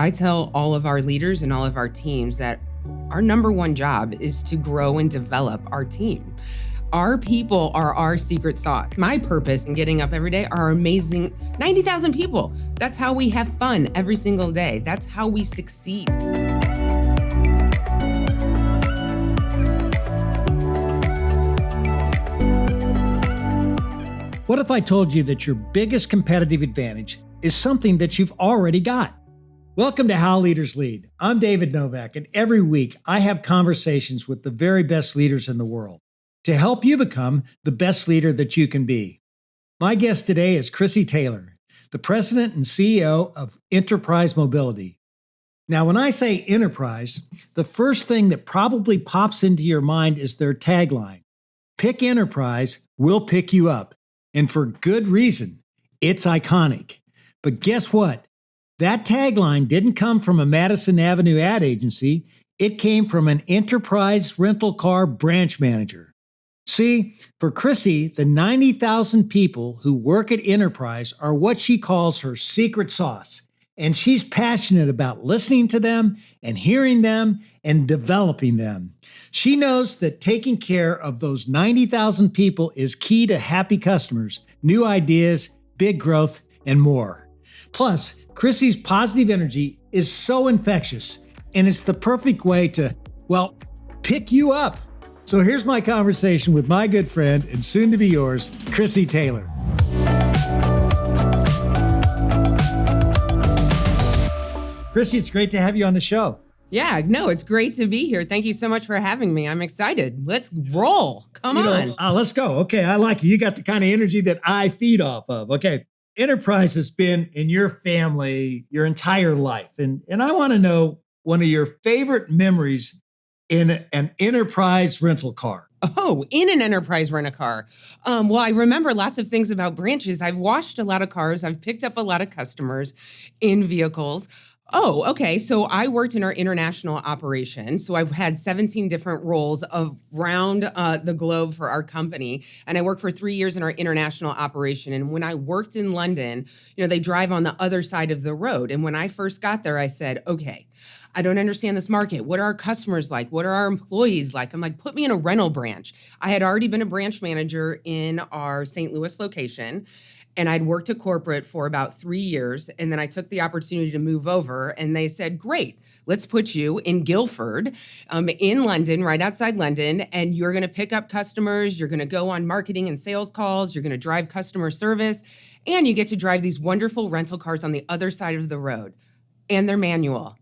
I tell all of our leaders and all of our teams that our number one job is to grow and develop our team. Our people are our secret sauce. My purpose in getting up every day are amazing 90,000 people. That's how we have fun every single day. That's how we succeed. What if I told you that your biggest competitive advantage is something that you've already got? Welcome to How Leaders Lead. I'm David Novak, and every week I have conversations with the very best leaders in the world to help you become the best leader that you can be. My guest today is Chrissy Taylor, the president and CEO of Enterprise Mobility. Now, when I say enterprise, the first thing that probably pops into your mind is their tagline: pick enterprise, we'll pick you up. And for good reason. It's iconic. But guess what? That tagline didn't come from a Madison Avenue ad agency. It came from an enterprise rental car branch manager. See, for Chrissy, the 90,000 people who work at Enterprise are what she calls her secret sauce. And she's passionate about listening to them and hearing them and developing them. She knows that taking care of those 90,000 people is key to happy customers, new ideas, big growth, and more. Plus, Chrissy's positive energy is so infectious, and it's the perfect way to, well, pick you up. So here's my conversation with my good friend and soon to be yours, Chrissy Taylor. Chrissy, it's great to have you on the show. Yeah, no, it's great to be here. Thank you so much for having me. I'm excited. Let's roll. Come on. Let's go. Okay, I like it. You got the kind of energy that I feed off of. Okay, Enterprise has been in your family your entire life. And I want to know one of your favorite memories in an Enterprise rental car. Oh, in an Enterprise rent-a-car. Well, I remember lots of things about branches. I've washed a lot of cars. I've picked up a lot of customers in vehicles. Oh, okay. So I worked in our international operation. So I've had 17 different roles around the globe for our company. And I worked for 3 years in our international operation. And when I worked in London, they drive on the other side of the road. And when I first got there, I said, okay, I don't understand this market. What are our customers like? What are our employees like? I'm like, put me in a rental branch. I had already been a branch manager in our St. Louis location. And I'd worked at corporate for about 3 years. And then I took the opportunity to move over. And they said, great, let's put you in Guildford, in London, right outside London. And you're going to pick up customers. You're going to go on marketing and sales calls. You're going to drive customer service. And you get to drive these wonderful rental cars on the other side of the road. And they're manual.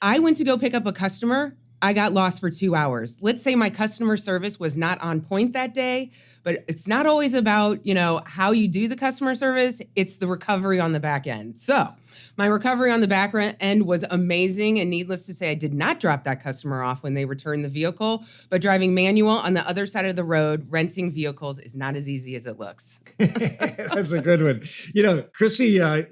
I went to go pick up a customer. I got lost for 2 hours. Let's say my customer service was not on point that day, but it's not always about, how you do the customer service. It's the recovery on the back end. So my recovery on the back end was amazing. And needless to say, I did not drop that customer off when they returned the vehicle, but driving manual on the other side of the road, renting vehicles is not as easy as it looks. That's a good one. Chrissy, a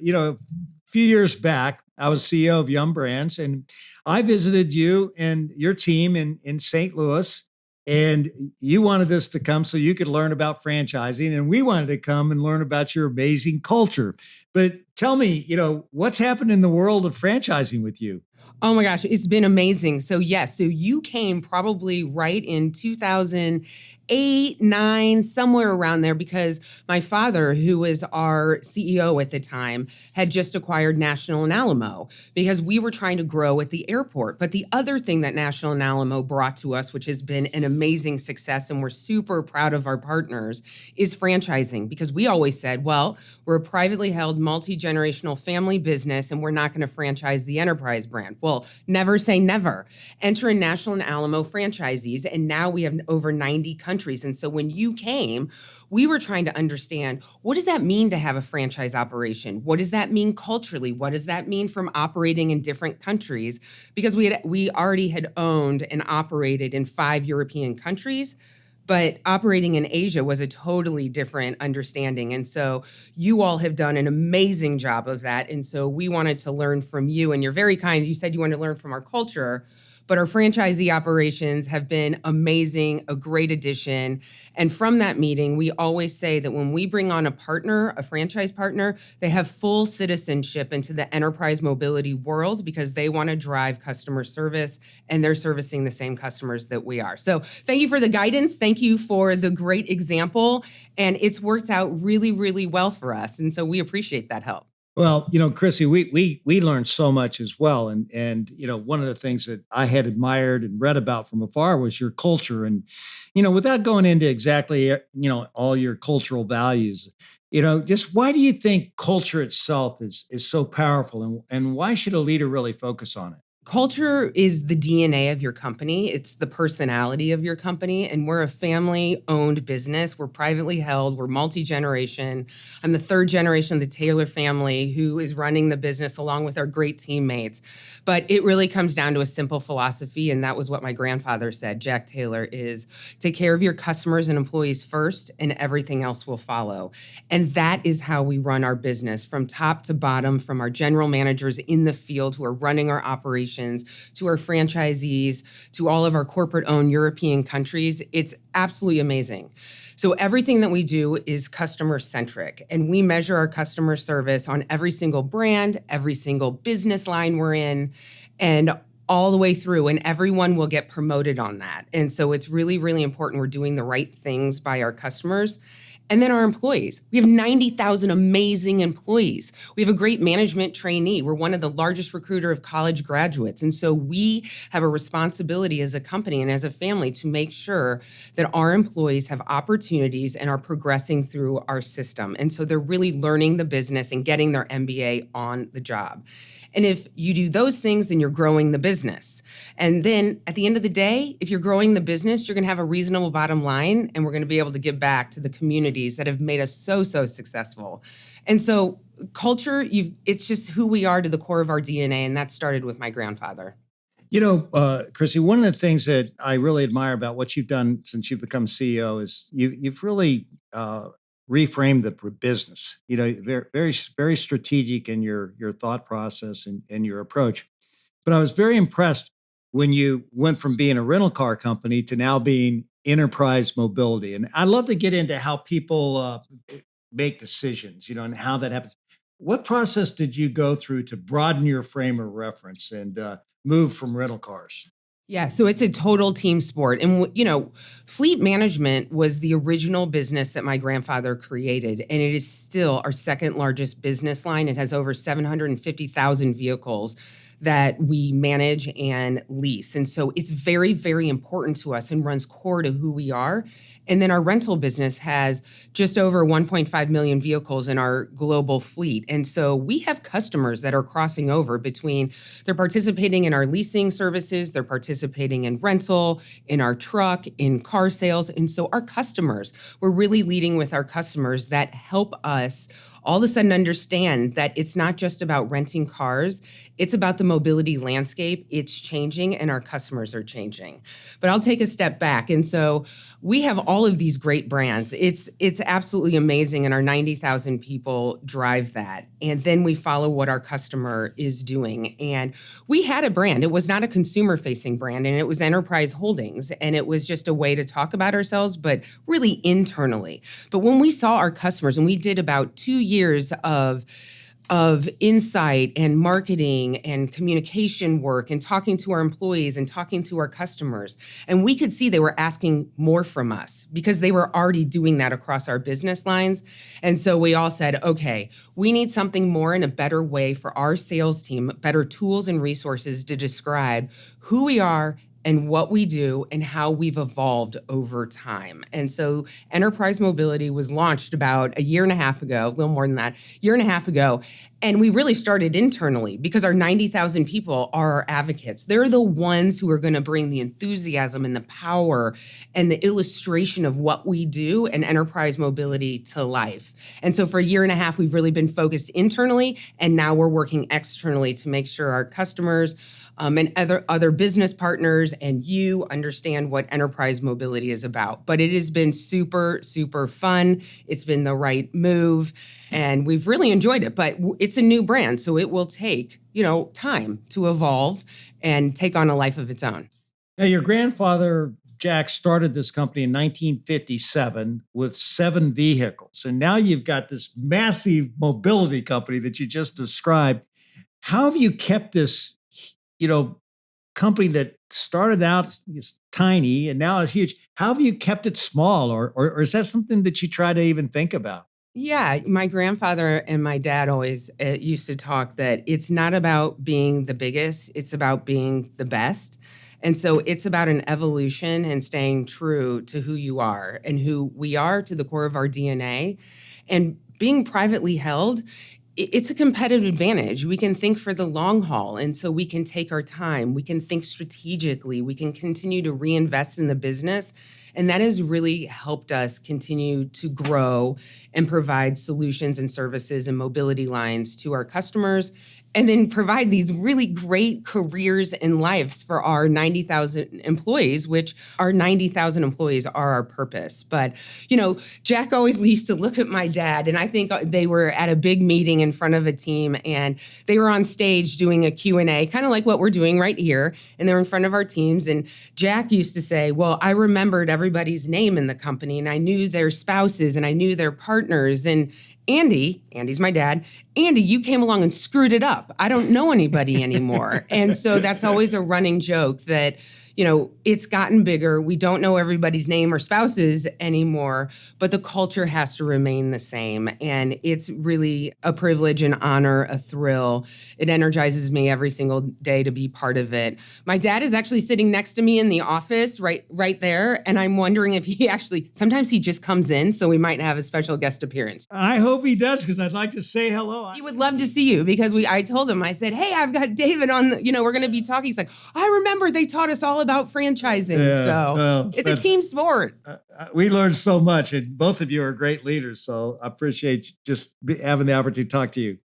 few years back, I was CEO of Yum Brands, and I visited you and your team in St. Louis, and you wanted us to come so you could learn about franchising, and we wanted to come and learn about your amazing culture. But tell me, what's happened in the world of franchising with you? Oh my gosh, it's been amazing. So yes, so you came probably right in 2008, 9, somewhere around there, because my father, who was our CEO at the time, had just acquired National and Alamo because we were trying to grow at the airport. But the other thing that National and Alamo brought to us, which has been an amazing success, and we're super proud of our partners, is franchising. Because we always said, well, we're a privately held multi-generational family business, and we're not going to franchise the Enterprise brand. Well, never say never. Enter in National and Alamo franchisees, and now we have over 90 countries. And so when you came, we were trying to understand, what does that mean to have a franchise operation? What does that mean culturally? What does that mean from operating in different countries? Because we already had owned and operated in 5 European countries. But operating in Asia was a totally different understanding. And so you all have done an amazing job of that. And so we wanted to learn from you. And you're very kind. You said you wanted to learn from our culture. But our franchisee operations have been amazing, a great addition. And from that meeting, we always say that when we bring on a partner, a franchise partner, they have full citizenship into the enterprise mobility world because they want to drive customer service and they're servicing the same customers that we are. So thank you for the guidance. Thank you for the great example. And it's worked out really, really well for us. And so we appreciate that help. Well, Chrissy, we learned so much as well, and one of the things that I had admired and read about from afar was your culture, and without going into exactly all your cultural values, just why do you think culture itself is so powerful, and why should a leader really focus on it? Culture is the DNA of your company. It's the personality of your company. And we're a family-owned business. We're privately held. We're multi-generation. I'm the third generation of the Taylor family who is running the business along with our great teammates. But it really comes down to a simple philosophy, and that was what my grandfather said, Jack Taylor, is take care of your customers and employees first, and everything else will follow. And that is how we run our business from top to bottom, from our general managers in the field who are running our operations, to our franchisees, to all of our corporate-owned European countries. It's absolutely amazing. So everything that we do is customer-centric, and we measure our customer service on every single brand, every single business line we're in, and all the way through, and everyone will get promoted on that. And so it's really, really important we're doing the right things by our customers. And then our employees. We have 90,000 amazing employees. We have a great management trainee. We're one of the largest recruiter of college graduates. And so we have a responsibility as a company and as a family to make sure that our employees have opportunities and are progressing through our system. And so they're really learning the business and getting their MBA on the job. And if you do those things, then you're growing the business. And then at the end of the day, if you're growing the business, you're going to have a reasonable bottom line, and we're going to be able to give back to the communities that have made us so successful. And so culture, it's just who we are to the core of our DNA, and that started with my grandfather. Chrissy, one of the things that I really admire about what you've done since you've become CEO is you've really reframe the business. Very, very, very strategic in your thought process and your approach. But I was very impressed when you went from being a rental car company to now being enterprise mobility. And I'd love to get into how people make decisions, and how that happens. What process did you go through to broaden your frame of reference and move from rental cars? Yeah, so it's a total team sport. And, fleet management was the original business that my grandfather created, and it is still our second largest business line. It has over 750,000 vehicles that we manage and lease. And so it's very, very important to us and runs core to who we are. And then our rental business has just over 1.5 million vehicles in our global fleet. And so we have customers that are crossing over between, they're participating in our leasing services, they're participating in rental, in our truck, in car sales. And so our customers, we're really leading with our customers that help us all of a sudden understand that it's not just about renting cars, it's about the mobility landscape. It's changing and our customers are changing. But I'll take a step back. And so we have all of these great brands. It's absolutely amazing, and our 90,000 people drive that. And then we follow what our customer is doing. And we had a brand. It was not a consumer-facing brand, and it was Enterprise Holdings. And it was just a way to talk about ourselves, but really internally. But when we saw our customers, and we did about 2 years of insight and marketing and communication work and talking to our employees and talking to our customers. And we could see they were asking more from us because they were already doing that across our business lines. And so we all said, okay, we need something more and a better way for our sales team, better tools and resources to describe who we are and what we do and how we've evolved over time. And so Enterprise Mobility was launched about a year and a half ago, a little more than that, year and a half ago. And we really started internally because our 90,000 people are our advocates. They're the ones who are going to bring the enthusiasm and the power and the illustration of what we do and Enterprise Mobility to life. And so for a year and a half, we've really been focused internally, and now we're working externally to make sure our customers and other business partners and you understand what Enterprise Mobility is about. But it has been super, super fun. It's been the right move, and we've really enjoyed it. But it's it's a new brand, so it will take, time to evolve and take on a life of its own. Now, your grandfather, Jack, started this company in 1957 with 7 vehicles. And now you've got this massive mobility company that you just described. How have you kept this, company that started out tiny and now is huge? How have you kept it small? Or is that something that you try to even think about? Yeah, my grandfather and my dad always used to talk that it's not about being the biggest, it's about being the best. And so it's about an evolution and staying true to who you are and who we are to the core of our DNA. And being privately held, it's a competitive advantage. We can think for the long haul. And so we can take our time. We can think strategically. We can continue to reinvest in the business. And that has really helped us continue to grow and provide solutions and services and mobility lines to our customers, and then provide these really great careers and lives for our 90,000 employees, which our 90,000 employees are our purpose. But, Jack always used to look at my dad, and I think they were at a big meeting in front of a team, and they were on stage doing a Q&A, kind of like what we're doing right here, and they were in front of our teams. And Jack used to say, well, I remembered everybody's name in the company, and I knew their spouses, and I knew their partners, and Andy's my dad, Andy, you came along and screwed it up. I don't know anybody anymore. And so that's always a running joke that, it's gotten bigger. We don't know everybody's name or spouses anymore, but the culture has to remain the same. And it's really a privilege, an honor, a thrill. It energizes me every single day to be part of it. My dad is actually sitting next to me in the office right there. And I'm wondering if sometimes he just comes in, so we might have a special guest appearance. I hope he does, because I'd like to say hello. He would love to see you, because I told him, I said, hey, I've got David on, we're going to be talking. He's like, I remember they taught us all about franchising. It's a team sport. We learned so much, and both of you are great leaders. So I appreciate just having the opportunity to talk to you.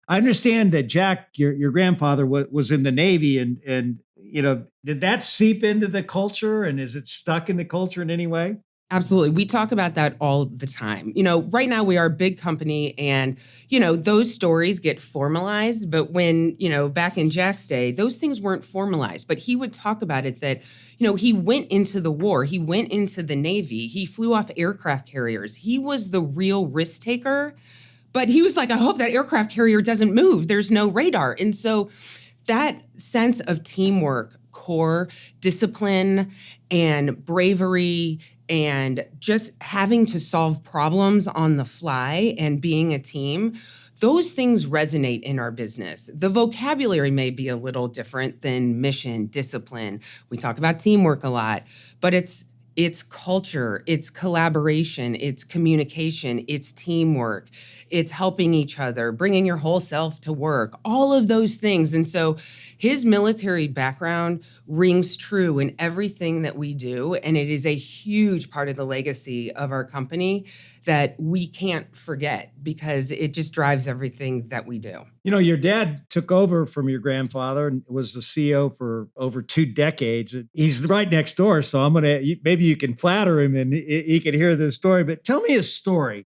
I understand that Jack, your grandfather, was in the Navy, and did that seep into the culture, and is it stuck in the culture in any way? Absolutely. We talk about that all the time. Right now we are a big company, and, those stories get formalized. But when, back in Jack's day, those things weren't formalized. But he would talk about it that, he went into the war. He went into the Navy. He flew off aircraft carriers. He was the real risk taker. But he was like, I hope that aircraft carrier doesn't move. There's no radar. And so that sense of teamwork, core discipline, and bravery, and just having to solve problems on the fly and being a team, those things resonate in our business. The vocabulary may be a little different than mission, discipline. We talk about teamwork a lot, but it's culture, it's collaboration, it's communication, it's teamwork, it's helping each other, bringing your whole self to work, all of those things. And so his military background rings true in everything that we do. And it is a huge part of the legacy of our company that we can't forget, because it just drives everything that we do. Your dad took over from your grandfather and was the CEO for over 2 decades. He's right next door, so maybe you can flatter him and he can hear the story. But tell me a story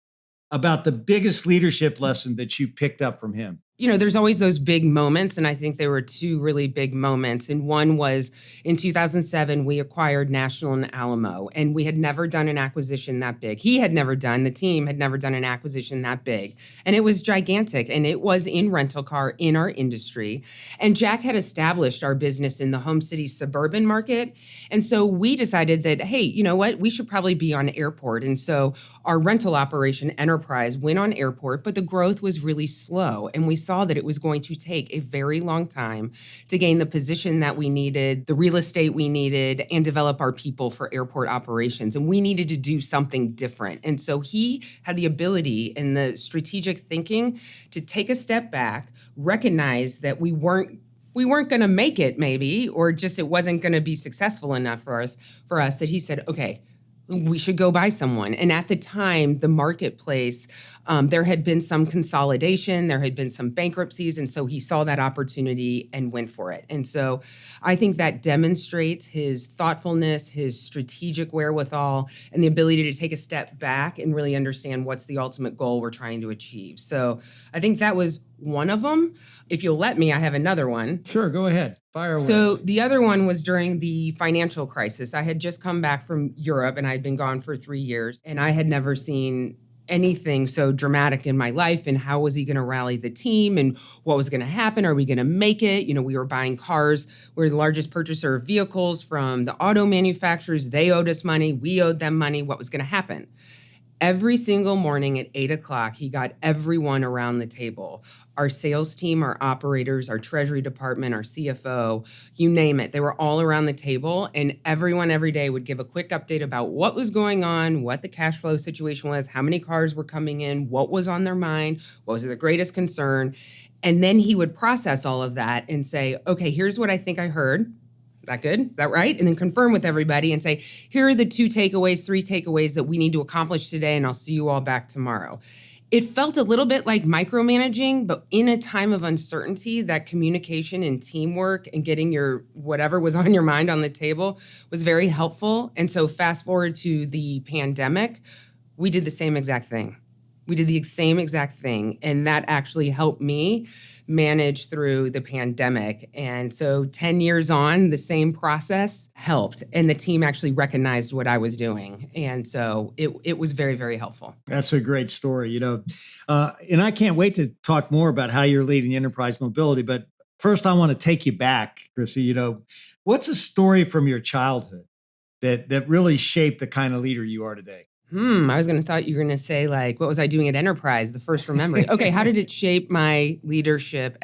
about the biggest leadership lesson that you picked up from him. There's always those big moments, and I think there were 2 really big moments. And one was in 2007, we acquired National and Alamo, and we had never done an acquisition that big. The team had never done an acquisition that big. And it was gigantic, and it was in rental car in our industry. And Jack had established our business in the home city suburban market. And so we decided that, hey, you know what? We should probably be on airport. And so our rental operation enterprise went on airport, but the growth was really slow. And we saw that it was going to take a very long time to gain the position that we needed, the real estate we needed, and develop our people for airport operations. And we needed to do something different. And so he had the ability and the strategic thinking to take a step back, recognize that we weren't going to make it maybe, or just it wasn't going to be successful enough for us, that he said, okay, we should go buy someone. And at the time, the marketplace There had been some consolidation, there had been some bankruptcies, and so he saw that opportunity and went for it. And so I think that demonstrates his thoughtfulness, his strategic wherewithal, and the ability to take a step back and really understand what's the ultimate goal we're trying to achieve. So I think that was one of them. If you'll let me, I have another one. Sure, go ahead. Fire away. So the other one was during the financial crisis. I had just come back from Europe and I'd been gone for 3 years, and I had never seen anything so dramatic in my life. And how was he going to rally the team, and what was going to happen? Are we going to make it? You know, we were buying cars. We're the largest purchaser of vehicles from the auto manufacturers. They owed us money. We owed them money. What was going to happen? Every single morning at 8 o'clock, he got everyone around the table. Our sales team, our operators, our treasury department, our CFO, you name it. They were all around the table, and everyone every day would give a quick update about what was going on, what the cash flow situation was, how many cars were coming in, what was on their mind, what was their greatest concern. And then he would process all of that and say, okay, here's what I think I heard. That good? Is that right? And then confirm with everybody and say, here are the 2 takeaways, 3 takeaways that we need to accomplish today, and I'll see you all back tomorrow. It felt a little bit like micromanaging, but in a time of uncertainty, that communication and teamwork and getting your whatever was on your mind on the table was very helpful. And so fast forward to the pandemic, we did the same exact thing. We did the same exact thing, and that actually helped me manage through the pandemic. And so 10 years on, the same process helped, and the team actually recognized what I was doing. And so it was very, very helpful. That's a great story, and I can't wait to talk more about how you're leading enterprise mobility. But first, I want to take you back, Chrissy. What's a story from your childhood that really shaped the kind of leader you are today? I was thought you were going to say, like, what was I doing at Enterprise, the first from memory? Okay, how did it shape my leadership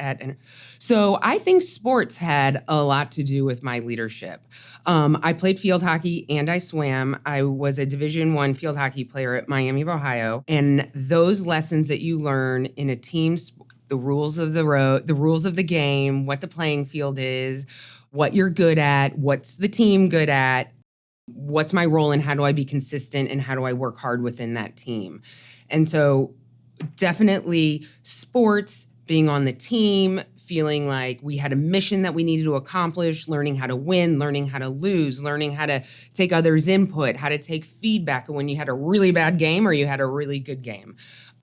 So I think sports had a lot to do with my leadership. I played field hockey and I swam. I was a Division I field hockey player at Miami of Ohio. And those lessons that you learn in a team sport, the rules of the road, the rules of the game, what the playing field is, what you're good at, what's the team good at, what's my role and how do I be consistent and how do I work hard within that team? And so definitely sports, being on the team, feeling like we had a mission that we needed to accomplish, learning how to win, learning how to lose, learning how to take others' input, how to take feedback when you had a really bad game or you had a really good game.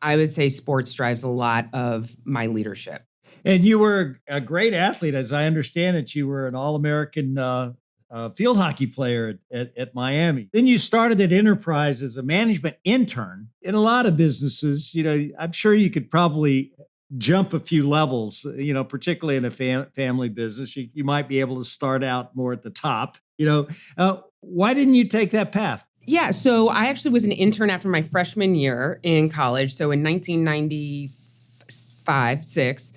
I would say sports drives a lot of my leadership. And you were a great athlete. As I understand it, you were an All-American field hockey player at Miami. Then you started at Enterprise as a management intern. In a lot of businesses, I'm sure you could probably jump a few levels, particularly in a family business. You might be able to start out more at the top. Why didn't you take that path? Yeah, so I actually was an intern after my freshman year in college. So in 1995, six.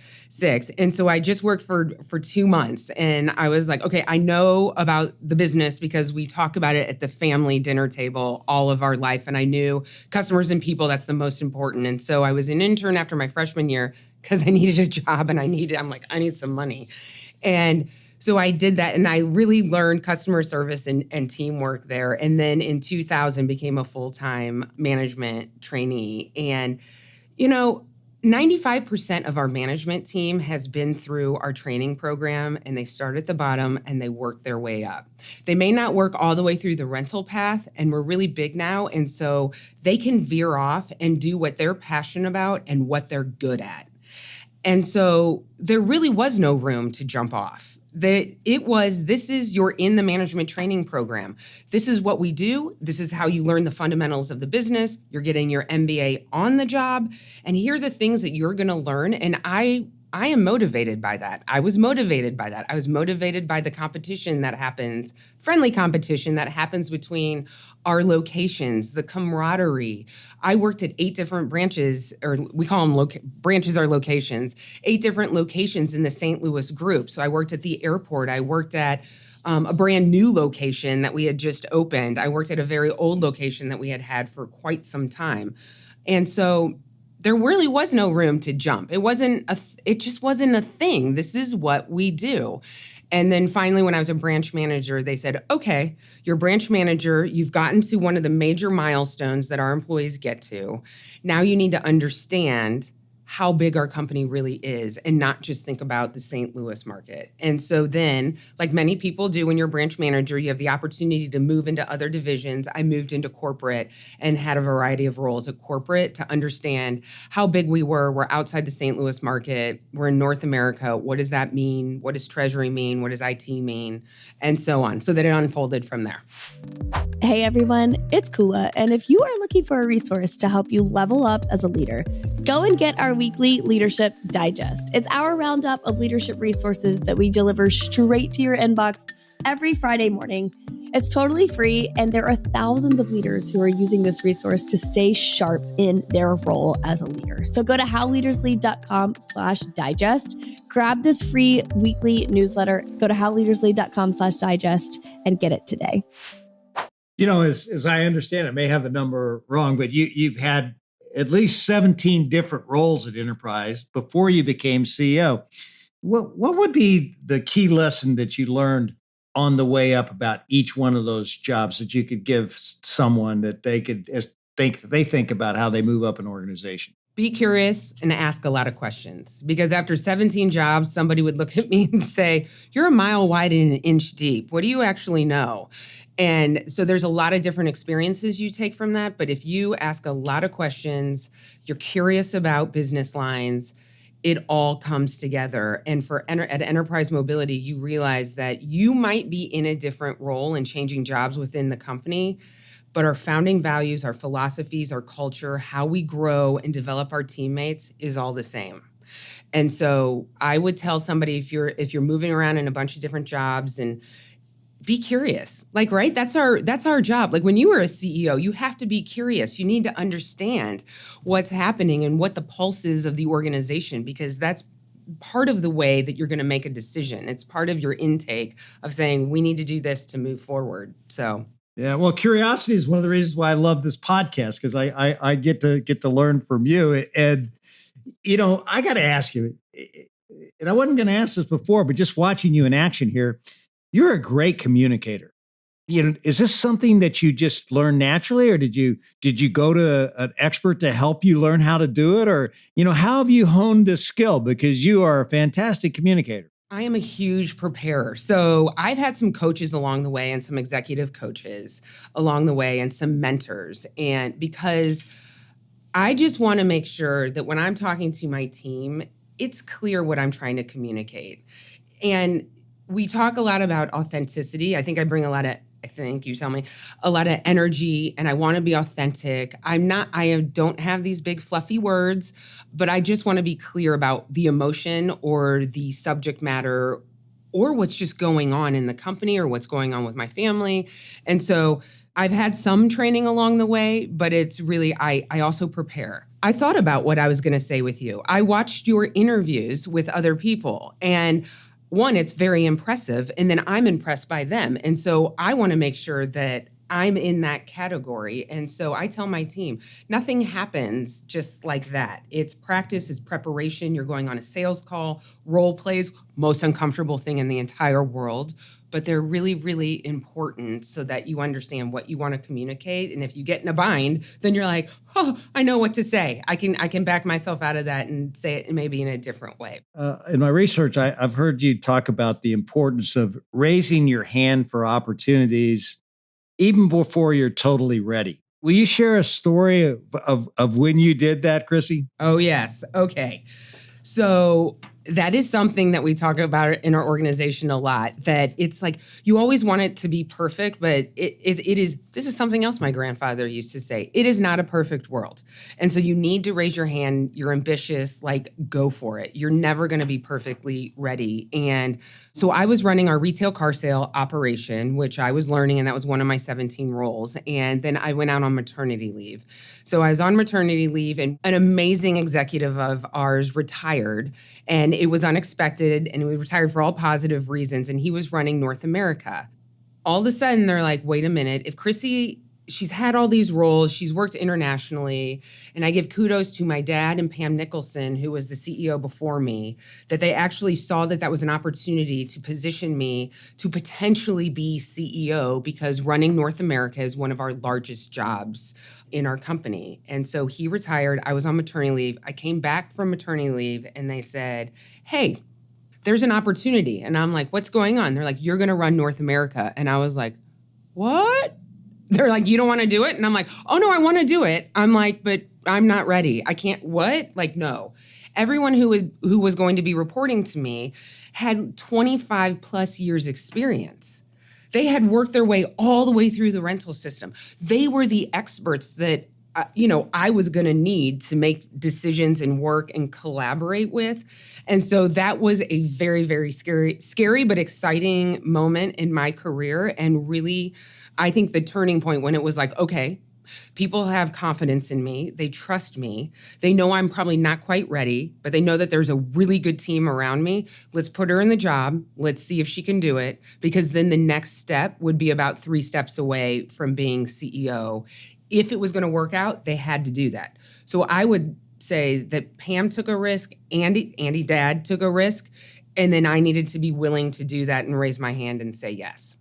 And so I just worked for 2 months, and I was like, okay, I know about the business because we talk about it at the family dinner table all of our life. And I knew customers and people, that's the most important. And so I was an intern after my freshman year because I needed a job and I need some money. And so I did that, and I really learned customer service and teamwork there. And then in 2000 became a full-time management trainee. And, 95% of our management team has been through our training program, and they start at the bottom and they work their way up. They may not work all the way through the rental path, and we're really big now. And so they can veer off and do what they're passionate about and what they're good at. And so there really was no room to jump off. You're in the management training program. This is what we do. This is how you learn the fundamentals of the business. You're getting your MBA on the job. And here are the things that you're going to learn. And I am motivated by that. I was motivated by that. I was motivated by the competition that happens, friendly competition that happens between our locations, the camaraderie. I worked at 8 different branches, or we call them branches are locations, 8 different locations in the St. Louis group. So I worked at the airport. I worked at a brand new location that we had just opened. I worked at a very old location that we had had for quite some time. And so there really was no room to jump. It just wasn't a thing. This is what we do. And then finally, when I was a branch manager, they said, okay, you're a branch manager. You've gotten to one of the major milestones that our employees get to. Now you need to understand how big our company really is and not just think about the St. Louis market. And so then, like many people do when you're a branch manager, you have the opportunity to move into other divisions. I moved into corporate and had a variety of roles at corporate to understand how big we were. We're outside the St. Louis market. We're in North America. What does that mean? What does treasury mean? What does IT mean? And so on. So that it unfolded from there. Hey everyone, it's Kula, and if you are looking for a resource to help you level up as a leader, go and get our weekly Leadership Digest. It's our roundup of leadership resources that we deliver straight to your inbox every Friday morning. It's totally free, and there are thousands of leaders who are using this resource to stay sharp in their role as a leader. So go to howleaderslead.com/digest, grab this free weekly newsletter, go to howleaderslead.com/digest and get it today. You know, as I understand, I may have the number wrong, but you've had at least 17 different roles at Enterprise before you became CEO. What would be the key lesson that you learned on the way up about each one of those jobs that you could give someone that they could think about how they move up an organization? Be curious and ask a lot of questions, because after 17 jobs, somebody would look at me and say, you're a mile wide and an inch deep. What do you actually know? And so there's a lot of different experiences you take from that. But if you ask a lot of questions, you're curious about business lines, it all comes together. And at Enterprise Mobility, you realize that you might be in a different role and changing jobs within the company, but our founding values, our philosophies, our culture, how we grow and develop our teammates is all the same. And so I would tell somebody, if you're moving around in a bunch of different jobs, and be curious. Like, right? That's our job. Like when you were a CEO, you have to be curious. You need to understand what's happening and what the pulse is of the organization, because that's part of the way that you're going to make a decision. It's part of your intake of saying, we need to do this to move forward. So yeah, well, curiosity is one of the reasons why I love this podcast, because I get to learn from you. And, you know, I got to ask you, and I wasn't going to ask this before, but just watching you in action here, you're a great communicator. You know, is this something that you just learned naturally, or did you go to an expert to help you learn how to do it? Or, you know, how have you honed this skill? Because you are a fantastic communicator. I am a huge preparer. So I've had some coaches along the way and some executive coaches along the way and some mentors. And because I just want to make sure that when I'm talking to my team, it's clear what I'm trying to communicate. And we talk a lot about authenticity. I think I bring a lot of energy, and I want to be authentic. I don't have these big fluffy words, but I just want to be clear about the emotion or the subject matter or what's just going on in the company or what's going on with my family. And so I've had some training along the way, but it's really, I also prepare. I thought about what I was going to say with you. I watched your interviews with other people, and one, it's very impressive, and then I'm impressed by them. And so I want to make sure that I'm in that category. And so I tell my team, nothing happens just like that. It's practice, it's preparation. You're going on a sales call, role plays, most uncomfortable thing in the entire world. But they're really, really important so that you understand what you want to communicate. And if you get in a bind, then you're like, oh, I know what to say. I can back myself out of that and say it maybe in a different way. In my research, I've heard you talk about the importance of raising your hand for opportunities even before you're totally ready. Will you share a story of when you did that, Chrissy? Oh, yes. Okay. So that is something that we talk about in our organization a lot, that it's like you always want it to be perfect, but this is something else my grandfather used to say. It is not a perfect world. And so you need to raise your hand. You're ambitious, like go for it. You're never going to be perfectly ready. And so I was running our retail car sale operation, which I was learning, and that was one of my 17 roles. And then I went out on maternity leave. So I was on maternity leave, and an amazing executive of ours retired, and it was unexpected, and we retired for all positive reasons, and he was running North America. All of a sudden, they're like, wait a minute, if Chrissy she's had all these roles. She's worked internationally. And I give kudos to my dad and Pam Nicholson, who was the CEO before me, that they actually saw that was an opportunity to position me to potentially be CEO, because running North America is one of our largest jobs in our company. And so he retired. I was on maternity leave. I came back from maternity leave and they said, hey, there's an opportunity. And I'm like, what's going on? They're like, you're going to run North America. And I was like, what? They're like, you don't want to do it? And I'm like, oh no, I want to do it. I'm like, but I'm not ready. I can't, what? Like, no. Everyone who was going to be reporting to me had 25 plus years experience. They had worked their way all the way through the rental system. They were the experts that I was going to need to make decisions and work and collaborate with. And so that was a very, very scary, but exciting moment in my career. And really, I think the turning point when it was like, okay, people have confidence in me. They trust me. They know I'm probably not quite ready, but they know that there's a really good team around me. Let's put her in the job. Let's see if she can do it. Because then the next step would be about 3 steps away from being CEO. If it was going to work out, they had to do that. So I would say that Pam took a risk, Andy Dad took a risk, and then I needed to be willing to do that and raise my hand and say yes.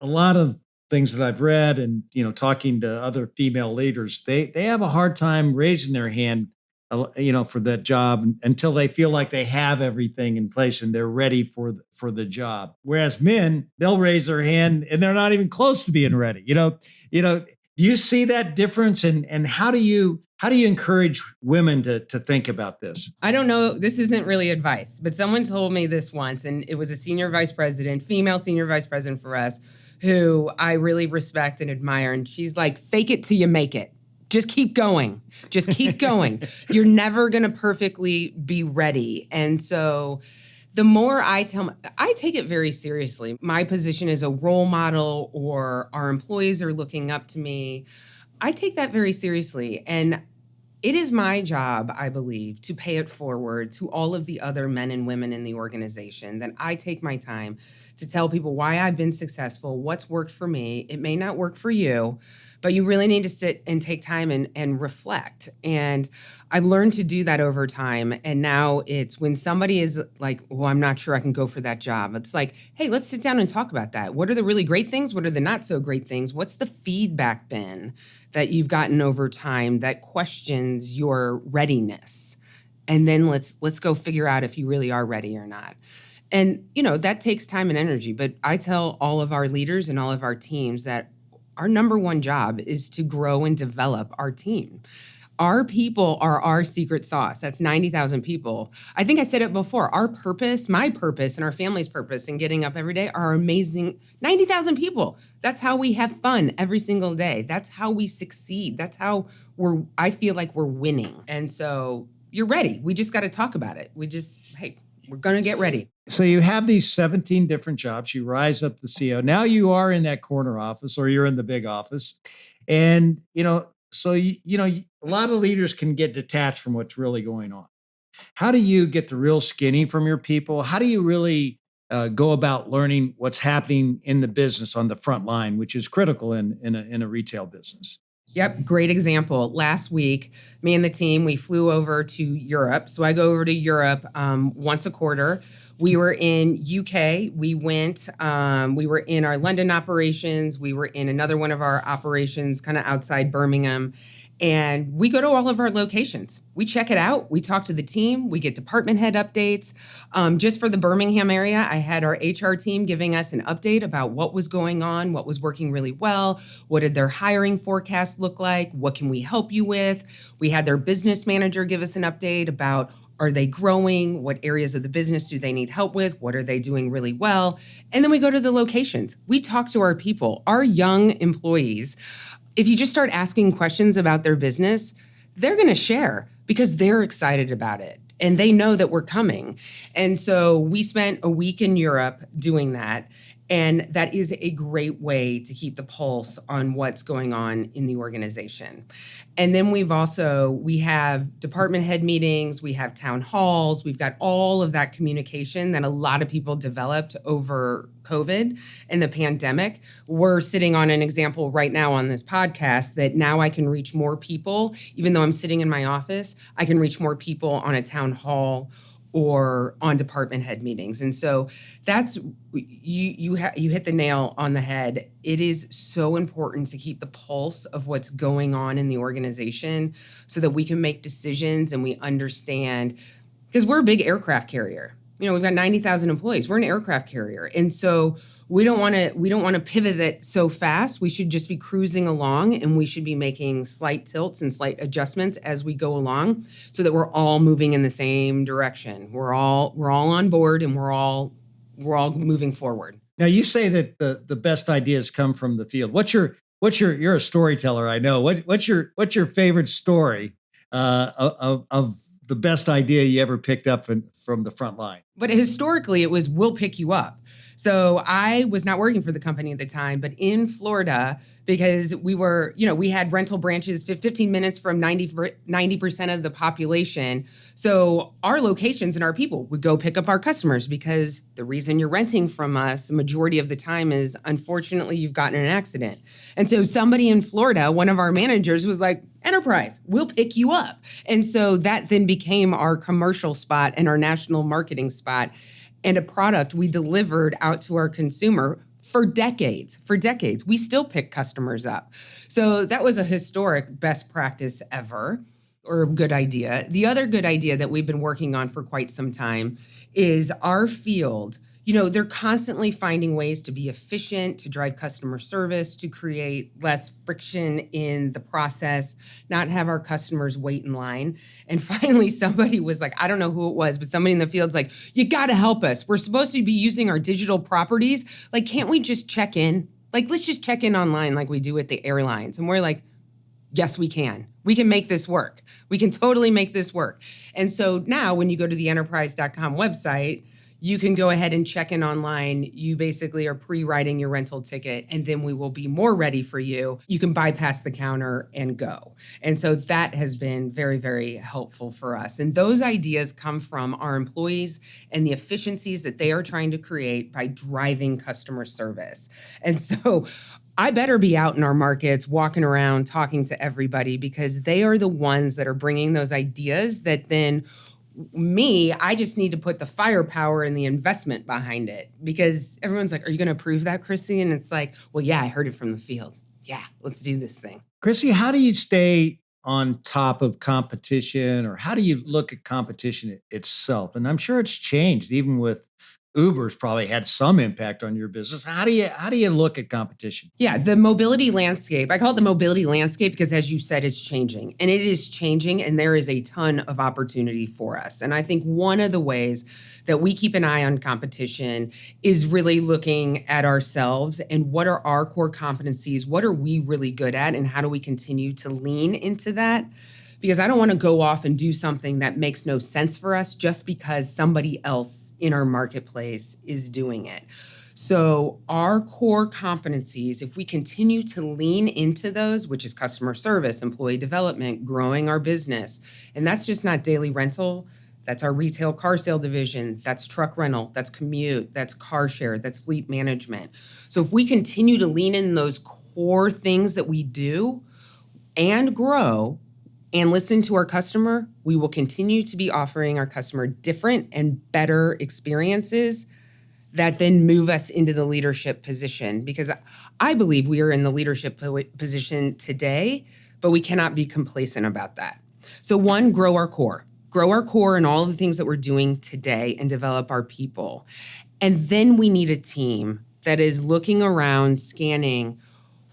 A lot of things that I've read and, talking to other female leaders, they have a hard time raising their hand, for that job until they feel like they have everything in place and they're ready for the job. Whereas men, they'll raise their hand and they're not even close to being ready. Do you see that difference? And how do you encourage women to think about this? I don't know. This isn't really advice, but someone told me this once, and it was a female senior vice president for us, who I really respect and admire. And she's like, fake it till you make it. Just keep going. Just keep going. You're never going to perfectly be ready. And so the more I take it very seriously. My position as a role model, or our employees are looking up to me. I take that very seriously. And it is my job, I believe, to pay it forward to all of the other men and women in the organization, that I take my time to tell people why I've been successful, what's worked for me. It may not work for you, but you really need to sit and take time and reflect. And I've learned to do that over time. And now it's when somebody is like, well, I'm not sure I can go for that job. It's like, hey, let's sit down and talk about that. What are the really great things? What are the not so great things? What's the feedback been that you've gotten over time that questions your readiness? And then let's go figure out if you really are ready or not. And, that takes time and energy. But I tell all of our leaders and all of our teams that our number one job is to grow and develop our team. Our people are our secret sauce. That's 90,000 people. I think I said it before. Our purpose, my purpose, and our family's purpose in getting up every day are amazing 90,000 people. That's how we have fun every single day. That's how we succeed. That's how I feel like we're winning. And so you're ready. We just got to talk about it. We're going to get ready. So you have these 17 different jobs. You rise up the CEO. Now you are in that corner office, or you're in the big office. And, so, a lot of leaders can get detached from what's really going on. How do you get the real skinny from your people? How do you really go about learning what's happening in the business on the front line, which is critical in a retail business? Yep, great example. Last week, me and the team, we flew over to Europe. So I go over to Europe once a quarter. We were in UK. We were in our London operations. We were in another one of our operations kind of outside Birmingham. And we go to all of our locations. We check it out. We talk to the team. We get department head updates. Just for the Birmingham area, I had our HR team giving us an update about what was going on, what was working really well, what did their hiring forecast look like, what can we help you with. We had their business manager give us an update about, are they growing? What areas of the business do they need help with? What are they doing really well? And then we go to the locations. We talk to our people, our young employees. If you just start asking questions about their business, they're going to share because they're excited about it and they know that we're coming. And so we spent a week in Europe doing that. And that is a great way to keep the pulse on what's going on in the organization. And then we have department head meetings, we have town halls, we've got all of that communication that a lot of people developed over COVID and the pandemic. We're sitting on an example right now on this podcast that now I can reach more people. Even though I'm sitting in my office, I can reach more people on a town hall or on department head meetings. And so that's, you hit the nail on the head. It is so important to keep the pulse of what's going on in the organization so that we can make decisions and we understand, because we're a big aircraft carrier. We've got 90,000 employees. We're an aircraft carrier. And so we don't want to pivot it so fast. We should just be cruising along, and we should be making slight tilts and slight adjustments as we go along so that we're all moving in the same direction. We're all on board, and we're all moving forward. Now, you say that the best ideas come from the field. You're a storyteller, I know. What's your favorite story of the best idea you ever picked up from the front line? But historically, it was, we'll pick you up. So I was not working for the company at the time, but in Florida, because we had rental branches 15 minutes from 90% of the population. So our locations and our people would go pick up our customers, because the reason you're renting from us, the majority of the time, is unfortunately you've gotten in an accident. And so somebody in Florida, one of our managers, was like, Enterprise, we'll pick you up. And so that then became our commercial spot and our national marketing spot, and a product we delivered out to our consumer for decades. We still pick customers up. So that was a historic best practice ever, or a good idea. The other good idea that we've been working on for quite some time is our field. They're constantly finding ways to be efficient, to drive customer service, to create less friction in the process, not have our customers wait in line. And finally, somebody was like, I don't know who it was, but somebody in the field's like, you got to help us. We're supposed to be using our digital properties. Like, can't we just check in? Like, let's just check in online like we do at the airlines. And we're like, yes, we can. We can make this work. We can totally make this work. And so now when you go to the enterprise.com website, you can go ahead and check in online. You basically are pre-writing your rental ticket, and then we will be more ready for you. You can bypass the counter and go. And so that has been very, very helpful for us. And those ideas come from our employees and the efficiencies that they are trying to create by driving customer service. And so I better be out in our markets, walking around, talking to everybody, because they are the ones that are bringing those ideas that then I just need to put the firepower and the investment behind it, because everyone's like, are you going to approve that, Chrissy? And it's like, well, yeah, I heard it from the field. Yeah, let's do this thing. Chrissy, how do you stay on top of competition, or how do you look at competition itself? And I'm sure it's changed, even with Uber's probably had some impact on your business. How do you look at competition? Yeah, the mobility landscape. I call it the mobility landscape because, as you said, it's changing. And it is changing, and there is a ton of opportunity for us. And I think one of the ways that we keep an eye on competition is really looking at ourselves and what are our core competencies, what are we really good at, and how do we continue to lean into that? Because I don't want to go off and do something that makes no sense for us just because somebody else in our marketplace is doing it. So our core competencies, if we continue to lean into those, which is customer service, employee development, growing our business, and that's just not daily rental, that's our retail car sale division, that's truck rental, that's commute, that's car share, that's fleet management. So if we continue to lean in those core things that we do and grow, and listen to our customer, we will continue to be offering our customer different and better experiences that then move us into the leadership position. Because I believe we are in the leadership position today, but we cannot be complacent about that. So one, grow our core in all of the things that we're doing today and develop our people. And then we need a team that is looking around, scanning,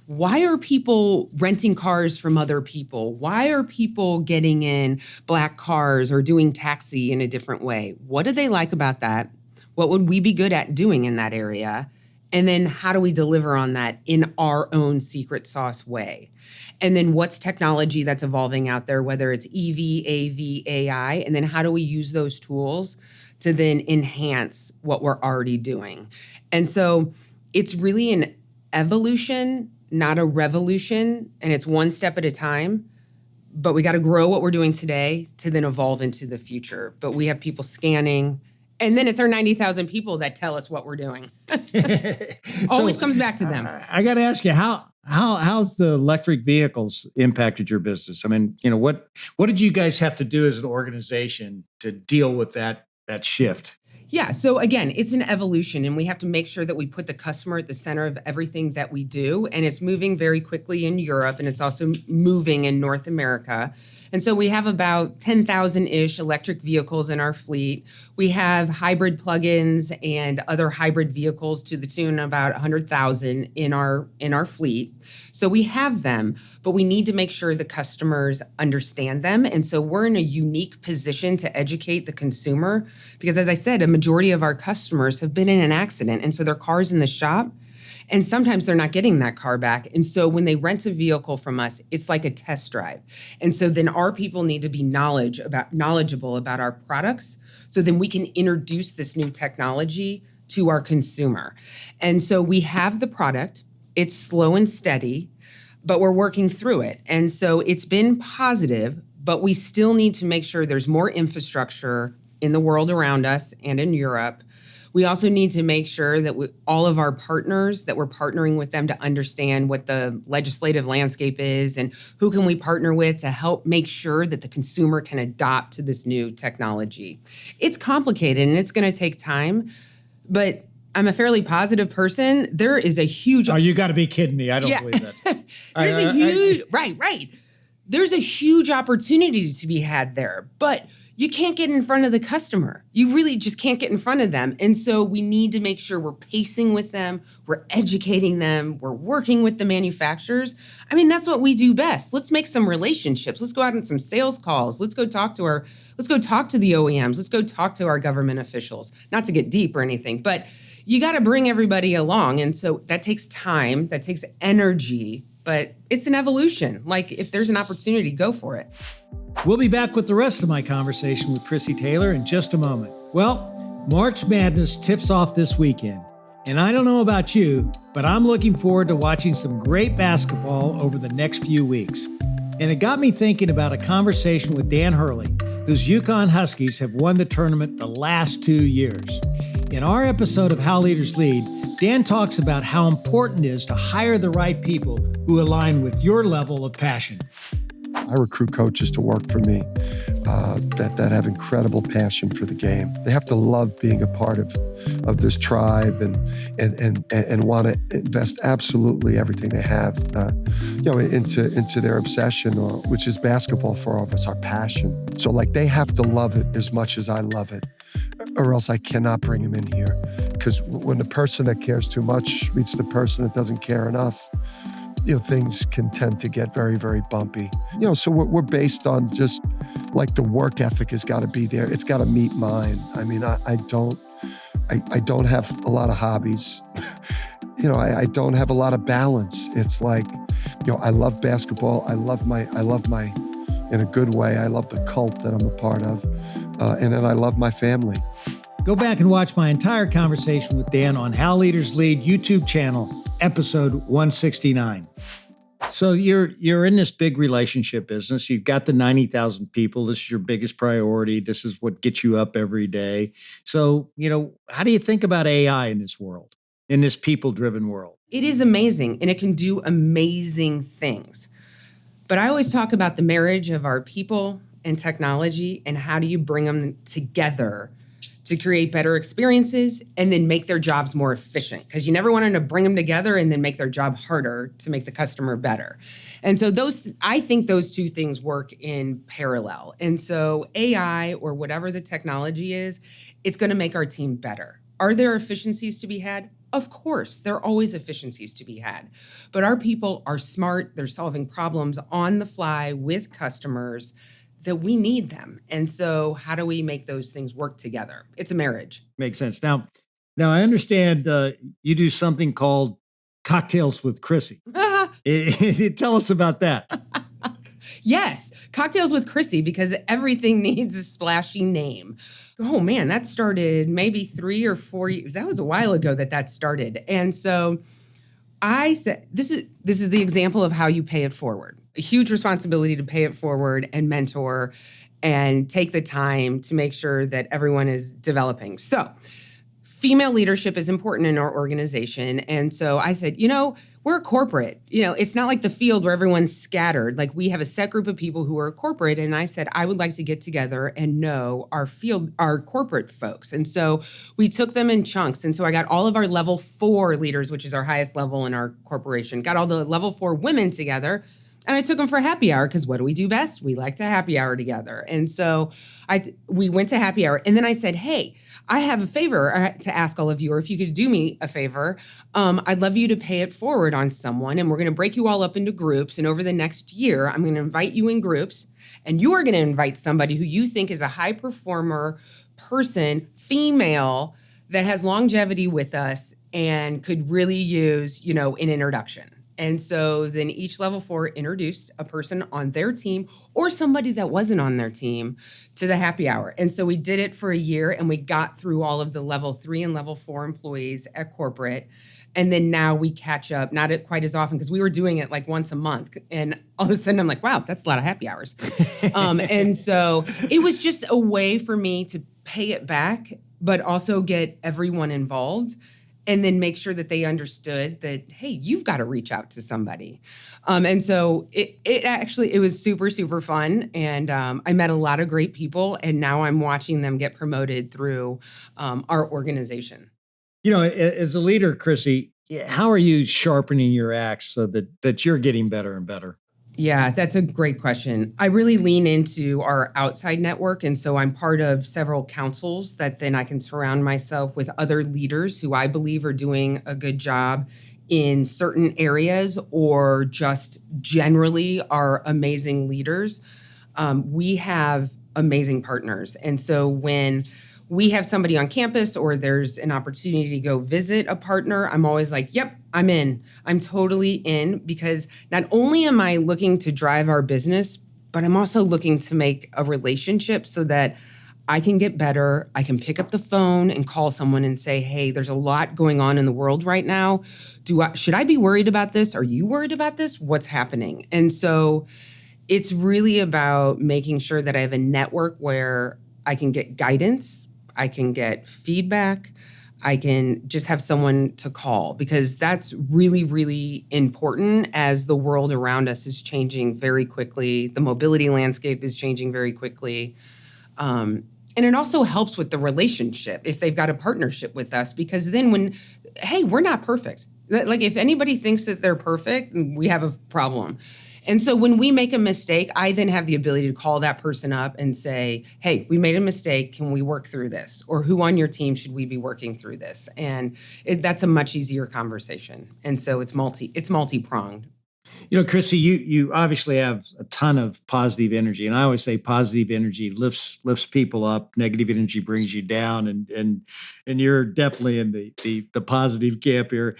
why are people renting cars from other people? Why are people getting in black cars or doing taxi in a different way? What do they like about that? What would we be good at doing in that area? And then how do we deliver on that in our own secret sauce way? And then what's technology that's evolving out there, whether it's EV, AV, AI, and then how do we use those tools to then enhance what we're already doing? And so it's really an evolution, not a revolution, and it's one step at a time. But we got to grow what we're doing today to then evolve into the future. But we have people scanning, and then it's our 90,000 people that tell us what we're doing. Always comes back to them. I got to ask you, how's the electric vehicles impacted your business? I mean, what did you guys have to do as an organization to deal with that shift? Yeah. So again, it's an evolution, and we have to make sure that we put the customer at the center of everything that we do. And it's moving very quickly in Europe, and it's also moving in North America. And so we have about 10,000-ish electric vehicles in our fleet. We have hybrid plugins and other hybrid vehicles to the tune of about 100,000 in our fleet. So we have them, but we need to make sure the customers understand them. And so we're in a unique position to educate the consumer because, as I said, a majority of our customers have been in an accident, and so their car's in the shop. And sometimes they're not getting that car back. And so when they rent a vehicle from us, it's like a test drive. And so then our people need to be knowledgeable about our products so then we can introduce this new technology to our consumer. And so we have the product. It's slow and steady, but we're working through it. And so it's been positive, but we still need to make sure there's more infrastructure in the world around us and in Europe. We also need to make sure that all of our partners, that we're partnering with them to understand what the legislative landscape is and who can we partner with to help make sure that the consumer can adopt to this new technology. It's complicated and it's going to take time, but I'm a fairly positive person. There is a huge... Oh, you got to be kidding me. I don't believe that. There's a huge... Right. There's a huge opportunity to be had there, but you can't get in front of the customer. You really just can't get in front of them. And so we need to make sure we're pacing with them, we're educating them, we're working with the manufacturers. I mean, that's what we do best. Let's make some relationships. Let's go out on some sales calls. Let's go talk to the OEMs. Let's go talk to our government officials. Not to get deep or anything, but you got to bring everybody along. And so that takes time, that takes energy, but it's an evolution. Like if there's an opportunity, go for it. We'll be back with the rest of my conversation with Chrissy Taylor in just a moment. Well, March Madness tips off this weekend. And I don't know about you, but I'm looking forward to watching some great basketball over the next few weeks. And it got me thinking about a conversation with Dan Hurley, whose Yukon Huskies have won the tournament the last 2 years. In our episode of How Leaders Lead, Dan talks about how important it is to hire the right people who align with your level of passion. I recruit coaches to work for me that have incredible passion for the game. They have to love being a part of this tribe and want to invest absolutely everything they have, into their obsession, which is basketball for all of us, our passion. So like they have to love it as much as I love it, or else I cannot bring them in here. Because when the person that cares too much meets the person that doesn't care enough, things can tend to get very, very bumpy. So we're based on just like the work ethic has got to be there. It's got to meet mine. I mean, I don't have a lot of hobbies. I don't have a lot of balance. It's like, I love basketball. I love my, in a good way, I love the cult that I'm a part of. And then I love my family. Go back and watch my entire conversation with Dan on How Leaders Lead YouTube channel, episode 169. So you're in this big relationship business. You've got the 90,000 people. This is your biggest priority. This is what gets you up every day. So, how do you think about AI in this world, in this people-driven world? It is amazing, and it can do amazing things. But I always talk about the marriage of our people and technology, and how do you bring them together to create better experiences and then make their jobs more efficient, because you never want to bring them together and then make their job harder to make the customer better. And so I think those two things work in parallel. And so AI or whatever the technology is, it's going to make our team better. Are there efficiencies to be had? Of course, there are always efficiencies to be had. But our people are smart. They're solving problems on the fly with customers that we need them. And so how do we make those things work together? It's a marriage. Makes sense. Now I understand you do something called Cocktails with Chrissy. Tell us about that. Yes, Cocktails with Chrissy, because everything needs a splashy name. Oh man, that started maybe 3 or 4 years. That was a while ago that started. And so I said, this is the example of how you pay it forward. A huge responsibility to pay it forward and mentor and take the time to make sure that everyone is developing. So female leadership is important in our organization. And so I said, we're corporate. It's not like the field where everyone's scattered. Like we have a set group of people who are corporate. And I said, I would like to get together and know our corporate folks. And so we took them in chunks. And so I got all of our level 4 leaders, which is our highest level in our corporation, got all the level 4 women together. And I took them for happy hour because what do we do best? We like to happy hour together. And so we went to happy hour. And then I said, hey, I have a favor to ask all of you, or if you could do me a favor, I'd love you to pay it forward on someone. And we're going to break you all up into groups. And over the next year, I'm going to invite you in groups. And you are going to invite somebody who you think is a high performer person, female, that has longevity with us and could really use, an introduction. And so then each level 4 introduced a person on their team or somebody that wasn't on their team to the happy hour. And so we did it for a year and we got through all of the level 3 and level 4 employees at corporate. And then now we catch up, not quite as often because we were doing it like once a month. And all of a sudden I'm like, wow, that's a lot of happy hours. And so it was just a way for me to pay it back, but also get everyone involved. And then make sure that they understood that, hey, you've got to reach out to somebody. And so it was super, super fun. And I met a lot of great people. And now I'm watching them get promoted through our organization. As a leader, Chrissy, how are you sharpening your axe so that you're getting better and better? Yeah, that's a great question. I really lean into our outside network. And so I'm part of several councils that then I can surround myself with other leaders who I believe are doing a good job in certain areas or just generally are amazing leaders. We have amazing partners. And so when we have somebody on campus or there's an opportunity to go visit a partner, I'm always like, yep, I'm in. I'm totally in because not only am I looking to drive our business, but I'm also looking to make a relationship so that I can get better. I can pick up the phone and call someone and say, hey, there's a lot going on in the world right now. Should I be worried about this? Are you worried about this? What's happening? And so it's really about making sure that I have a network where I can get guidance, I can get feedback, I can just have someone to call because that's really, really important as the world around us is changing very quickly. The mobility landscape is changing very quickly. And it also helps with the relationship if they've got a partnership with us because then we're not perfect. Like if anybody thinks that they're perfect, we have a problem. And so when we make a mistake, I then have the ability to call that person up and say, hey, we made a mistake. Can we work through this? Or who on your team should we be working through this? And that's a much easier conversation. And so it's multi-pronged. Chrissy, you obviously have a ton of positive energy. And I always say positive energy lifts people up. Negative energy brings you down. And you're definitely in the positive camp here.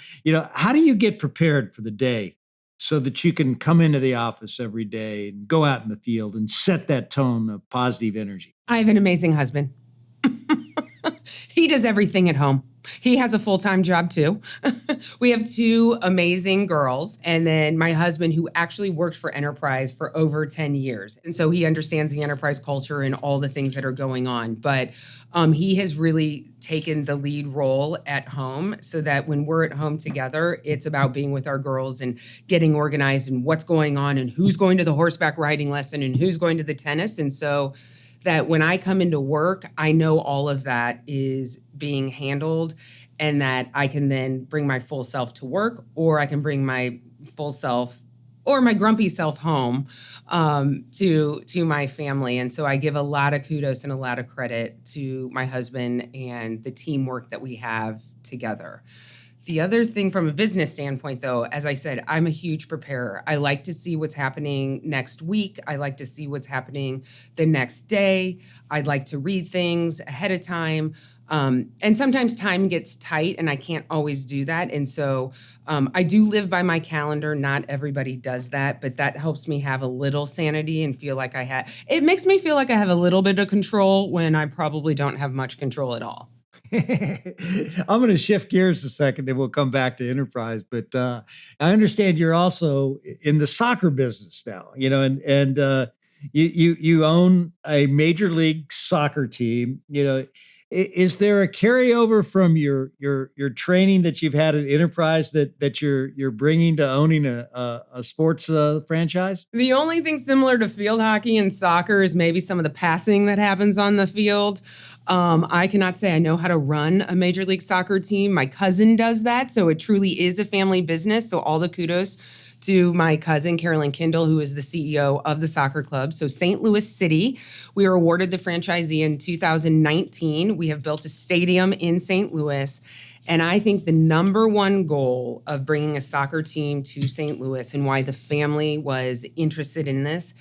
How do you get prepared for the day so that you can come into the office every day and go out in the field and set that tone of positive energy? I have an amazing husband. He does everything at home. He has a full-time job too. We have 2 amazing girls. And then my husband, who actually worked for Enterprise for over 10 years. And so he understands the enterprise culture and all the things that are going on. But he has really taken the lead role at home so that when we're at home together, it's about being with our girls and getting organized and what's going on and who's going to the horseback riding lesson and who's going to the tennis. And so that when I come into work, I know all of that is being handled and that I can then bring my full self to work or I can bring my full self or my grumpy self home to my family. And so I give a lot of kudos and a lot of credit to my husband and the teamwork that we have together. The other thing from a business standpoint, though, as I said, I'm a huge preparer. I like to see what's happening next week. I like to see what's happening the next day. I'd like to read things ahead of time. And sometimes time gets tight and I can't always do that. And so I do live by my calendar. Not everybody does that, but that helps me have a little sanity and feel like it makes me feel like I have a little bit of control when I probably don't have much control at all. I'm going to shift gears a second and we'll come back to enterprise. But I understand you're also in the soccer business now, and you own a major league soccer team. Is there a carryover from your training that you've had at Enterprise that you're bringing to owning a sports franchise? The only thing similar to field hockey and soccer is maybe some of the passing that happens on the field. I cannot say I know how to run a Major League Soccer team. My cousin does that, so it truly is a family business. So all the kudos to my cousin, Carolyn Kindle, who is the CEO of the soccer club. So St. Louis City, we were awarded the franchisee in 2019. We have built a stadium in St. Louis. And I think the number one goal of bringing a soccer team to St. Louis and why the family was interested in this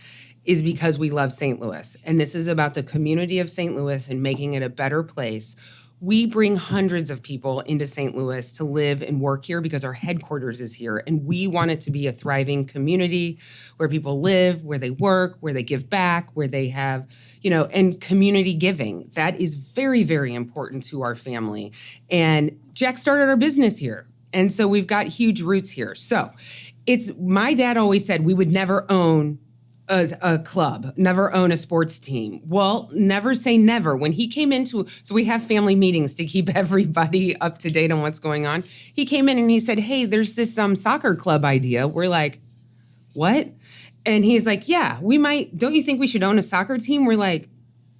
is because we love St. Louis. And this is about the community of St. Louis and making it a better place. We bring hundreds of people into St. Louis to live and work here because our headquarters is here. And we want it to be a thriving community where people live, where they work, where they give back, where they have, and community giving. That is very, very important to our family. And Jack started our business here. And so we've got huge roots here. So my dad always said we would never own a club, never own a sports team. Well, never say never. When he came so we have family meetings to keep everybody up to date on what's going on. He came in and he said, hey, there's this soccer club idea. We're like, what? And he's like, yeah, we might, don't you think we should own a soccer team? We're like,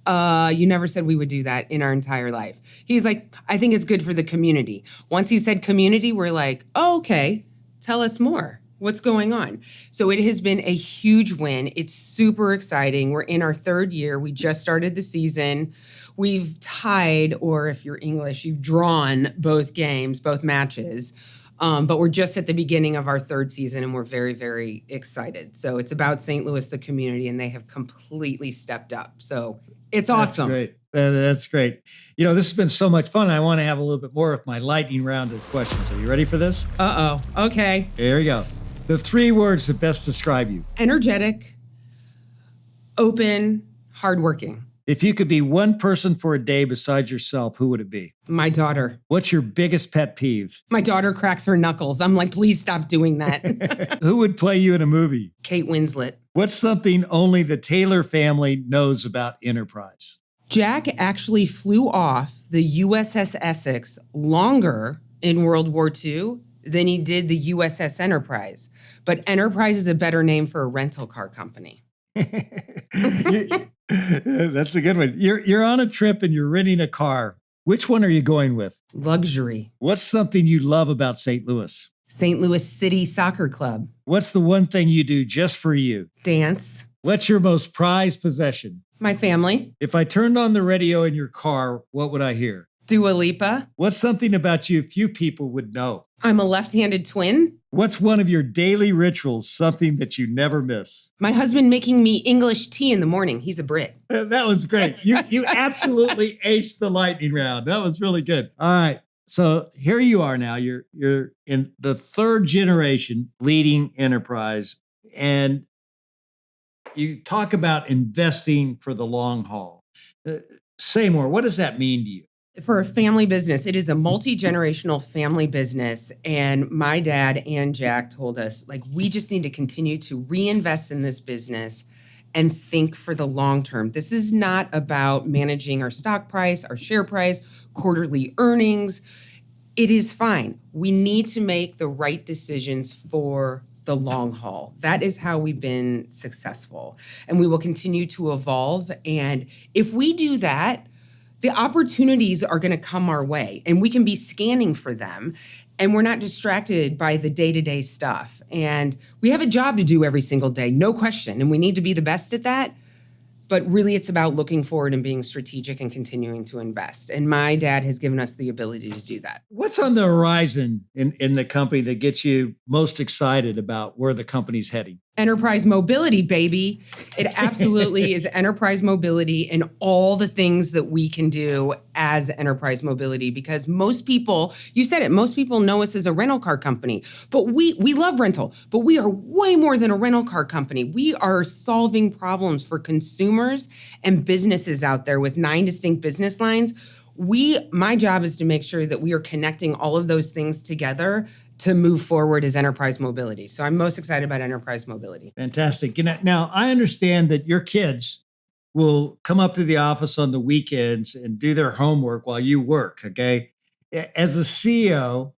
you never said we would do that in our entire life. He's like, I think it's good for the community. Once he said community, we're like, oh, okay, tell us more. What's going on? So it has been a huge win. It's super exciting. We're in our third year. We just started the season. We've tied, or if you're English, you've drawn both games, both matches. But we're just at the beginning of our third season and we're very, very excited. So it's about St. Louis, the community, and they have completely stepped up. So it's awesome. That's great. That's great. This has been so much fun. I want to have a little bit more of my lightning round of questions. Are you ready for this? Uh-oh. Okay. Here we go. The 3 words that best describe you. Energetic, open, hardworking. If you could be one person for a day besides yourself, who would it be? My daughter. What's your biggest pet peeve? My daughter cracks her knuckles. I'm like, please stop doing that. Who would play you in a movie? Kate Winslet. What's something only the Taylor family knows about Enterprise? Jack actually flew off the USS Essex longer in World War II than he did the USS Enterprise. But Enterprise is a better name for a rental car company. That's a good one. You're on a trip and you're renting a car. Which one are you going with? Luxury. What's something you love about St. Louis? St. Louis City Soccer Club. What's the one thing you do just for you? Dance. What's your most prized possession? My family. If I turned on the radio in your car, what would I hear? Dua Lipa. What's something about you few people would know? I'm a left-handed twin. What's one of your daily rituals, something that you never miss? My husband making me English tea in the morning. He's a Brit. That was great. You absolutely aced the lightning round. That was really good. All right. So here you are now. You're in the 3rd generation leading Enterprise, and you talk about investing for the long haul. Say more. What does that mean to you? For a family business, it is a multi-generational family business. And my dad and Jack told us, we just need to continue to reinvest in this business and think for the long term. This is not about managing our stock price, our share price, quarterly earnings. It is fine. We need to make the right decisions for the long haul. That is how we've been successful. And we will continue to evolve. And if we do that, the opportunities are going to come our way and we can be scanning for them and we're not distracted by the day-to-day stuff. And we have a job to do every single day, no question. And we need to be the best at that. But really it's about looking forward and being strategic and continuing to invest. And my dad has given us the ability to do that. What's on the horizon in the company that gets you most excited about where the company's heading? Enterprise mobility, baby. It absolutely is enterprise mobility and all the things that we can do as enterprise mobility, because most people, you said it, most people know us as a rental car company, but we love rental, but we are way more than a rental car company. We are solving problems for consumers and businesses out there with 9 distinct business lines. My job is to make sure that we are connecting all of those things together to move forward as enterprise mobility. So I'm most excited about enterprise mobility. Fantastic. Now, I understand that your kids will come up to the office on the weekends and do their homework while you work, okay? As a CEO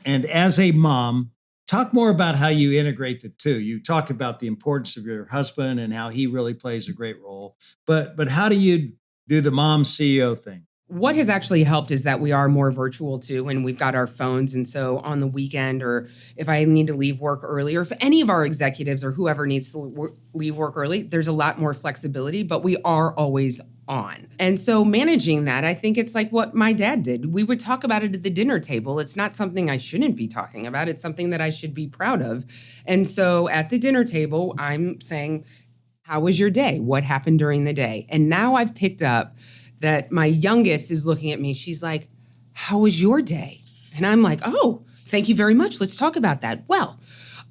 and as a mom, talk more about how you integrate the two. You talked about the importance of your husband and how he really plays a great role, but how do you do the mom CEO thing? What has actually helped is that we are more virtual too, and we've got our phones. And so on the weekend, or if I need to leave work early, or if any of our executives or whoever needs to leave work early, there's a lot more flexibility, but we are always on. And so managing that, I think it's like what my dad did. We would talk about it at the dinner table. It's not something I shouldn't be talking about. It's something that I should be proud of. And so at the dinner table, I'm saying, how was your day? What happened during the day? And now I've picked up that my youngest is looking at me. She's like, how was your day? And I'm like, oh, thank you very much. Let's talk about that. Well,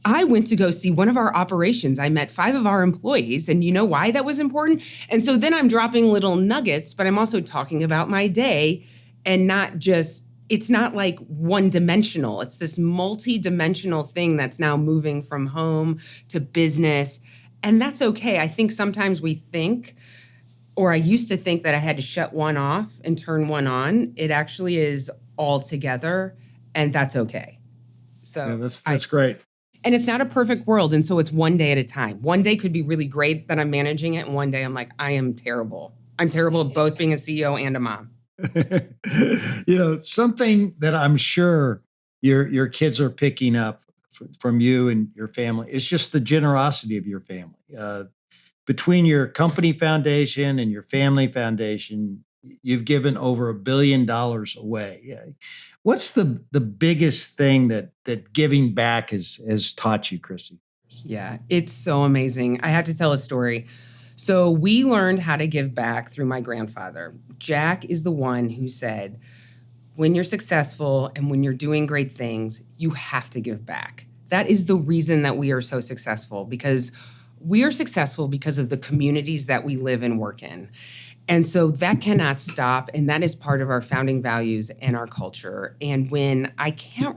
I went to go see one of our operations. I met 5 of our employees, and you know why that was important? And so then I'm dropping little nuggets, but I'm also talking about my day, and not just, it's not like one dimensional. It's this multi-dimensional thing that's now moving from home to business. And that's okay. I think sometimes we think, or I used to think, that I had to shut one off and turn one on. It actually is all together, and that's okay. So yeah, that's great. And it's not a perfect world, and so it's one day at a time. One day could be really great that I'm managing it, and one day I'm like, I am terrible. I'm terrible at both being a CEO and a mom. Something that I'm sure your kids are picking up from you and your family is just the generosity of your family. Between your company foundation and your family foundation, you've given over $1 billion away. What's the biggest thing that giving back has taught you, Chrissy? Yeah, it's so amazing. I have to tell a story. So we learned how to give back through my grandfather. Jack is the one who said, when you're successful and when you're doing great things, you have to give back. That is the reason that we are so successful, because we are successful because of the communities that we live and work in. And so that cannot stop. And that is part of our founding values and our culture. And when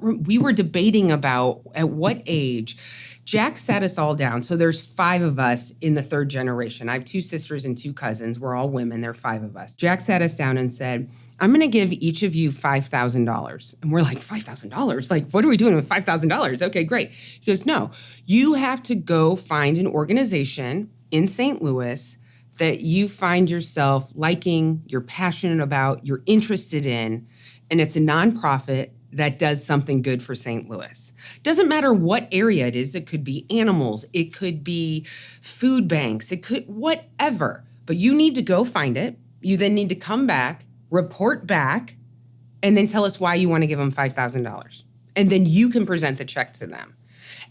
we were debating about at what age, Jack sat us all down. So there's 5 of us in the 3rd generation. I have 2 sisters and 2 cousins. We're all women. There are 5 of us. Jack sat us down and said, I'm going to give each of you $5,000. And we're like, $5,000? Like, what are we doing with $5,000? Okay, great. He goes, no, you have to go find an organization in St. Louis that you find yourself liking, you're passionate about, you're interested in, and it's a nonprofit that does something good for St. Louis. Doesn't matter what area it is. It could be animals. It could be food banks. It could, whatever. But you need to go find it. You then need to come back, report back, and then tell us why you want to give them $5,000. And then you can present the check to them.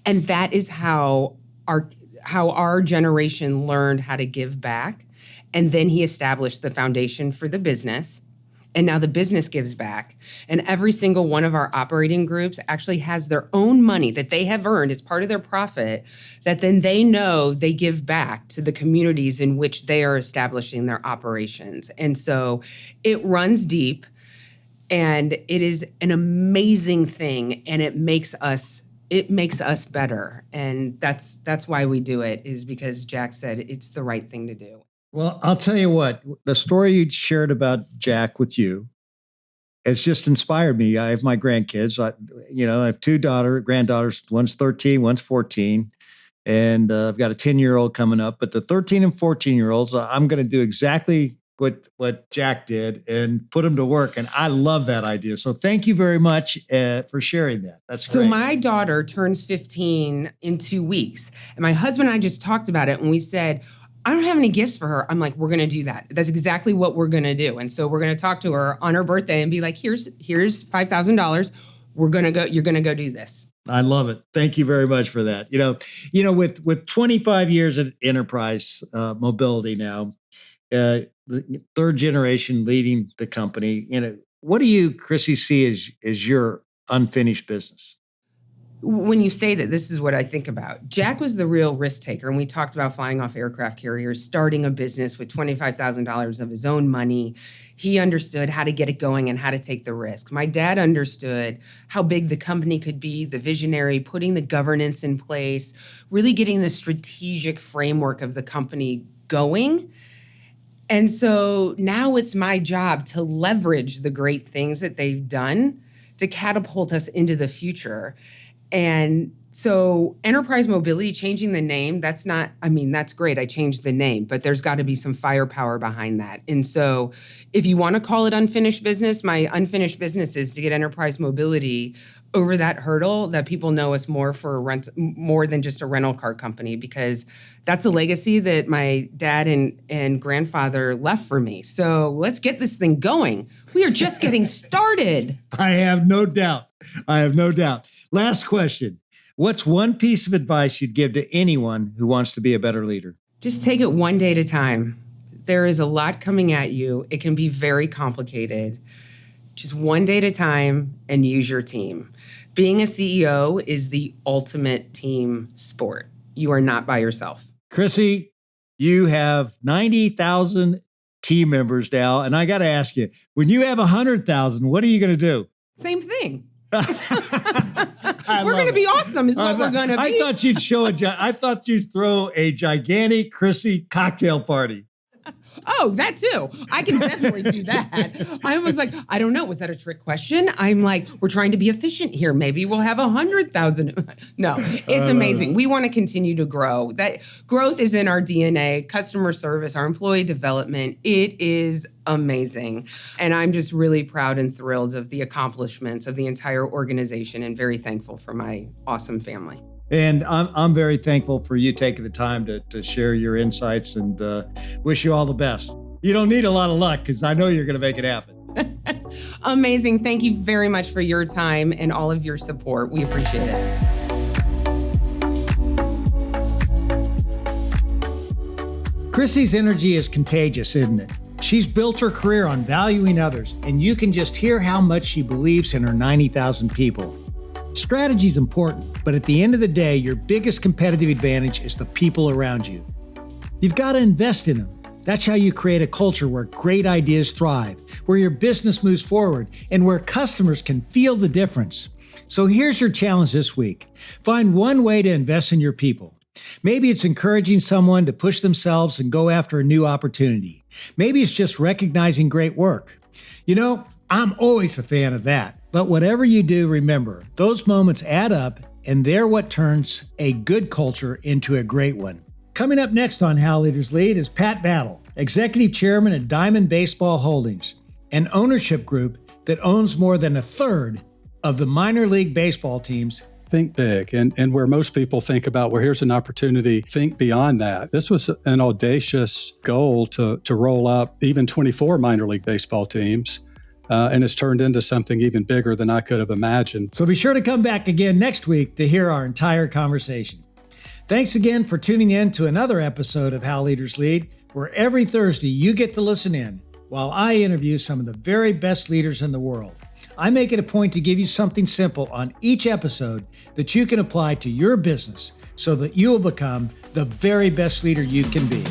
And that is how our generation learned how to give back. And then he established the foundation for the business. And now the business gives back. And every single one of our operating groups actually has their own money that they have earned as part of their profit, that then they know they give back to the communities in which they are establishing their operations. And so it runs deep, and it is an amazing thing, and it makes us better. And that's why we do it, is because Jack said it's the right thing to do. Well, I'll tell you what, the story you shared about Jack with you has just inspired me. I have my grandkids. I have 2 granddaughters. One's 13, one's 14. And I've got a 10-year-old coming up. But the 13 and 14-year-olds, I'm going to do exactly what Jack did and put them to work. And I love that idea. So thank you very much for sharing that. That's great. So my daughter turns 15 in 2 weeks. And my husband and I just talked about it, and we said, I don't have any gifts for her. I'm like, we're going to do that. That's exactly what we're going to do. And so we're going to talk to her on her birthday and be like, here's $5,000. You're going to go do this. I love it. Thank you very much for that. With 25 years at Enterprise Mobility now, the third generation leading the company, what do you, Chrissy, see as your unfinished business? When you say that, this is what I think about. Jack was the real risk taker, and we talked about flying off aircraft carriers, starting a business with $25,000 of his own money. He understood how to get it going and how to take the risk. My dad understood how big the company could be, the visionary, putting the governance in place, really getting the strategic framework of the company going. And so now it's my job to leverage the great things that they've done to catapult us into the future. And so Enterprise Mobility, changing the name, that's great. I changed the name, but there's got to be some firepower behind that. And so if you want to call it unfinished business, my unfinished business is to get Enterprise Mobility over that hurdle, that people know us more more than just a rental car company, because that's a legacy that my dad and grandfather left for me. So let's get this thing going. We are just getting started. I have no doubt. Last question. What's one piece of advice you'd give to anyone who wants to be a better leader? Just take it one day at a time. There is a lot coming at you. It can be very complicated. Just one day at a time and use your team. Being a CEO is the ultimate team sport. You are not by yourself. Chrissy, you have 90,000 team members now, and I got to ask you, when you have 100,000, what are you going to do? Same thing. We're going to be awesome is what we're going to be. I thought you'd I thought you'd throw a gigantic Chrissy cocktail party. Oh, that too. I can definitely do that. I was like, I don't know. Was that a trick question? I'm like, we're trying to be efficient here. Maybe we'll have 100,000. No, it's amazing. We want to continue to grow. That growth is in our DNA, customer service, our employee development. It is amazing. And I'm just really proud and thrilled of the accomplishments of the entire organization and very thankful for my awesome family. And I'm very thankful for you taking the time to share your insights, and wish you all the best. You don't need a lot of luck, because I know you're going to make it happen. Amazing. Thank you very much for your time and all of your support. We appreciate it. Chrissy's energy is contagious, isn't it? She's built her career on valuing others, and you can just hear how much she believes in her 90,000 people. Strategy is important, but at the end of the day, your biggest competitive advantage is the people around you. You've got to invest in them. That's how you create a culture where great ideas thrive, where your business moves forward, and where customers can feel the difference. So here's your challenge this week. Find one way to invest in your people. Maybe it's encouraging someone to push themselves and go after a new opportunity. Maybe it's just recognizing great work. I'm always a fan of that. But whatever you do, remember, those moments add up, and they're what turns a good culture into a great one. Coming up next on How Leaders Lead is Pat Battle, Executive Chairman at Diamond Baseball Holdings, an ownership group that owns more than a third of the minor league baseball teams. Think big. And where most people think about, well, here's an opportunity, think beyond that. This was an audacious goal to roll up even 24 minor league baseball teams. And it's turned into something even bigger than I could have imagined. So be sure to come back again next week to hear our entire conversation. Thanks again for tuning in to another episode of How Leaders Lead, where every Thursday you get to listen in while I interview some of the very best leaders in the world. I make it a point to give you something simple on each episode that you can apply to your business so that you will become the very best leader you can be.